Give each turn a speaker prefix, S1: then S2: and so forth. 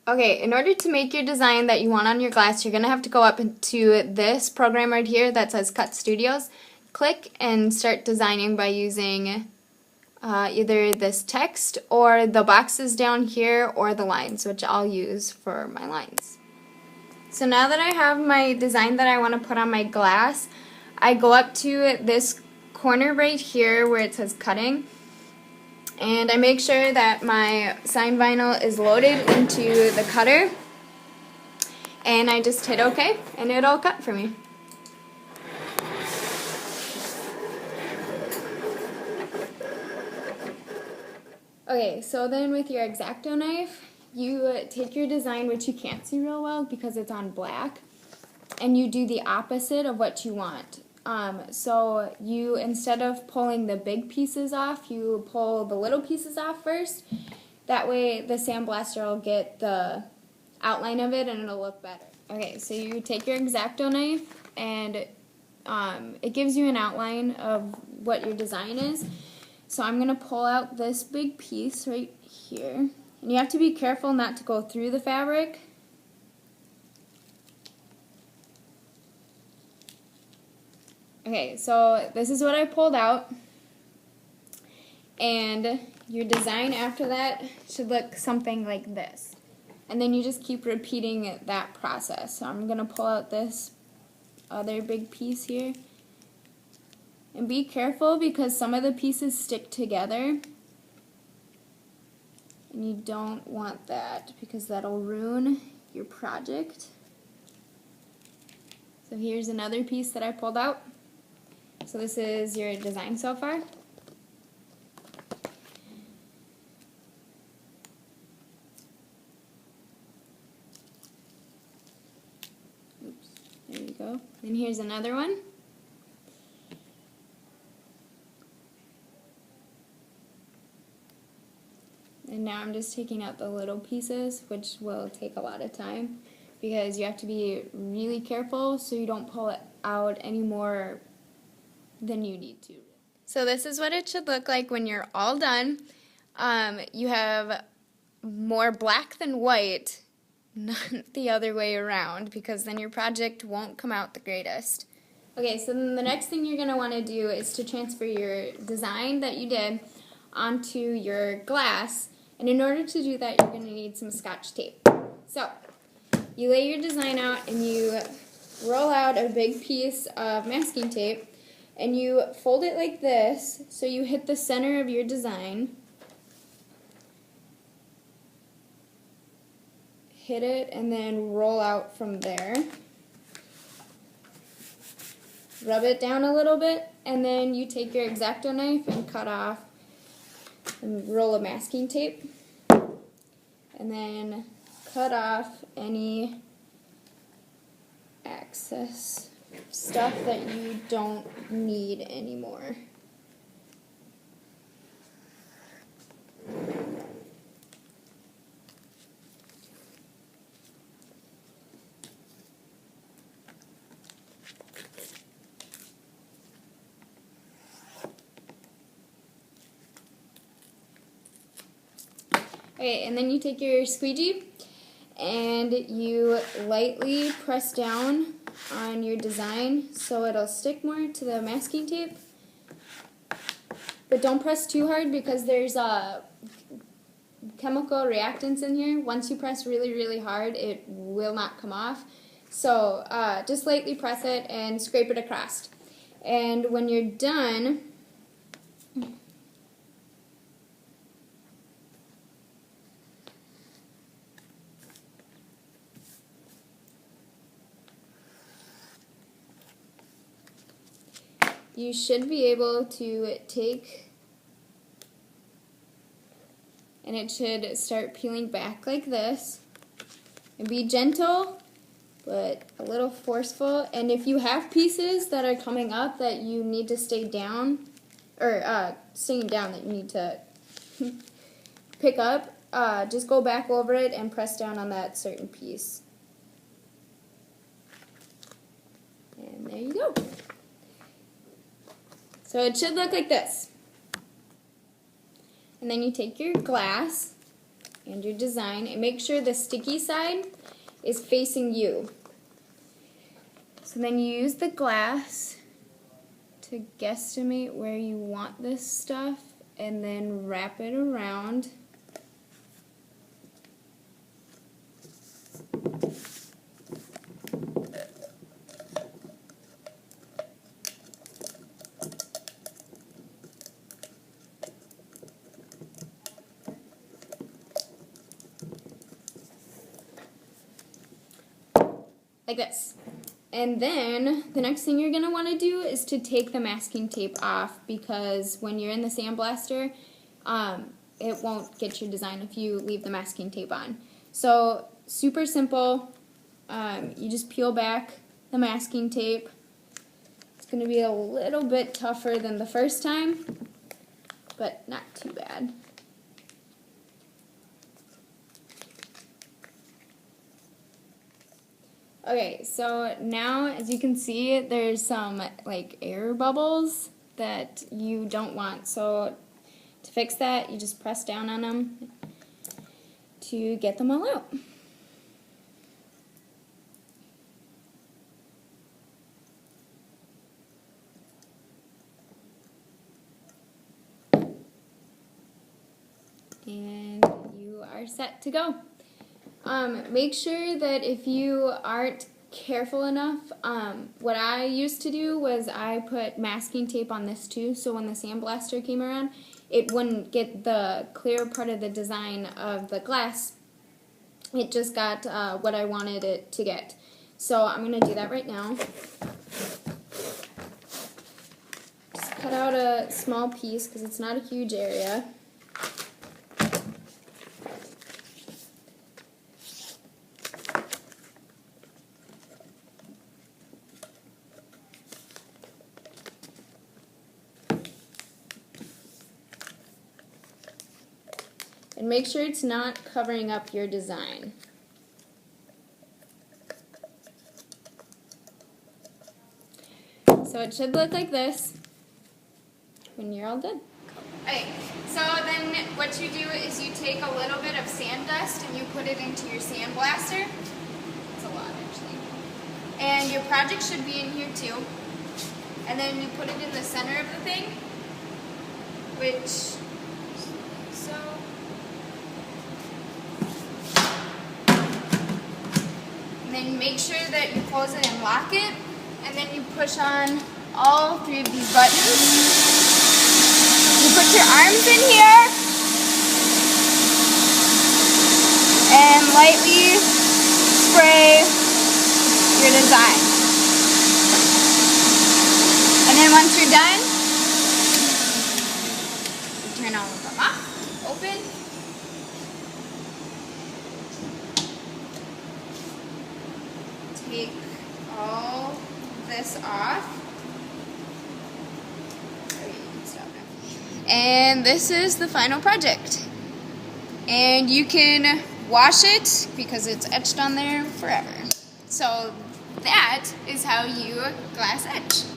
S1: Okay, in order to make your design that you want on your glass, you're going to have to go up to this program right here that says Cut Studios. Click and start designing by using either this text or the boxes down here or the lines, which I'll use for my lines. So now that I have my design that I want to put on my glass, I go up to this corner right here where it says cutting, and I make sure that my sign vinyl is loaded into the cutter, and I just hit OK and it'll cut for me. Okay, so then with your X-Acto knife, you take your design, which you can't see real well because it's on black, and you do the opposite of what you want. So you, instead of pulling the big pieces off, you pull the little pieces off first. That way the sandblaster will get the outline of it and it'll look better. Okay, so you take your X-Acto knife and it gives you an outline of what your design is. So I'm going to pull out this big piece right here. And you have to be careful not to go through the fabric. Okay, so this is what I pulled out. And your design after that should look something like this. And then you just keep repeating that process. So I'm going to pull out this other big piece here. And be careful because some of the pieces stick together. And you don't want that because that'll ruin your project. So here's another piece that I pulled out. So this is your design so far. Oops, there you go. And here's another one. And now I'm just taking out the little pieces, which will take a lot of time because you have to be really careful so you don't pull it out any more than you need to. So this is what it should look like when you're all done. You have more black than white, not the other way around, because then your project won't come out the greatest. Okay, so then the next thing you're going to want to do is to transfer your design that you did onto your glass. And in order to do that, you're going to need some Scotch tape. So you lay your design out and you roll out a big piece of masking tape and you fold it like this, so you hit the center of your design, hit it, and then roll out from there. Rub it down a little bit, and then you take your X-Acto knife and cut off and roll a masking tape, and then cut off any excess stuff that you don't need anymore. Okay, and then you take your squeegee and you lightly press down on your design so it'll stick more to the masking tape. But don't press too hard because there's chemical reactants in here. Once you press really, really hard, it will not come off. So just lightly press it and scrape it across. And when you're done, you should be able to take, and it should start peeling back like this. And be gentle, but a little forceful. And if you have pieces that are coming up that you need to stay down, or staying down that you need to pick up, just go back over it and press down on that certain piece. And there you go. So it should look like this. And then you take your glass and your design, and make sure the sticky side is facing you. So then you use the glass to guesstimate where you want this stuff, and then wrap it around. Like this. And then the next thing you're going to want to do is to take the masking tape off, because when you're in the sandblaster, it won't get your design if you leave the masking tape on. So super simple. You just peel back the masking tape. It's going to be a little bit tougher than the first time, but not too bad. Okay, so now as you can see, there's some like air bubbles that you don't want. So to fix that, you just press down on them to get them all out. And you are set to go. Make sure that if you aren't careful enough, what I used to do was I put masking tape on this too, so when the sandblaster came around, it wouldn't get the clear part of the design of the glass. It just got what I wanted it to get. So I'm going to do that right now. Just cut out a small piece because it's not a huge area. And make sure it's not covering up your design. So it should look like this when you're all done. Okay, so then what you do is you take a little bit of sand dust and you put it into your sandblaster. It's a lot actually. And your project should be in here too. And then you put it in the center of the thing, which so. And then make sure that you close it and lock it, and then you push on all 3 of these buttons. You put your arms in here, and lightly spray your design. And then once you're done, you turn all of them off, open. Take all this off. And this is the final project. And you can wash it because it's etched on there forever. So that is how you glass etch.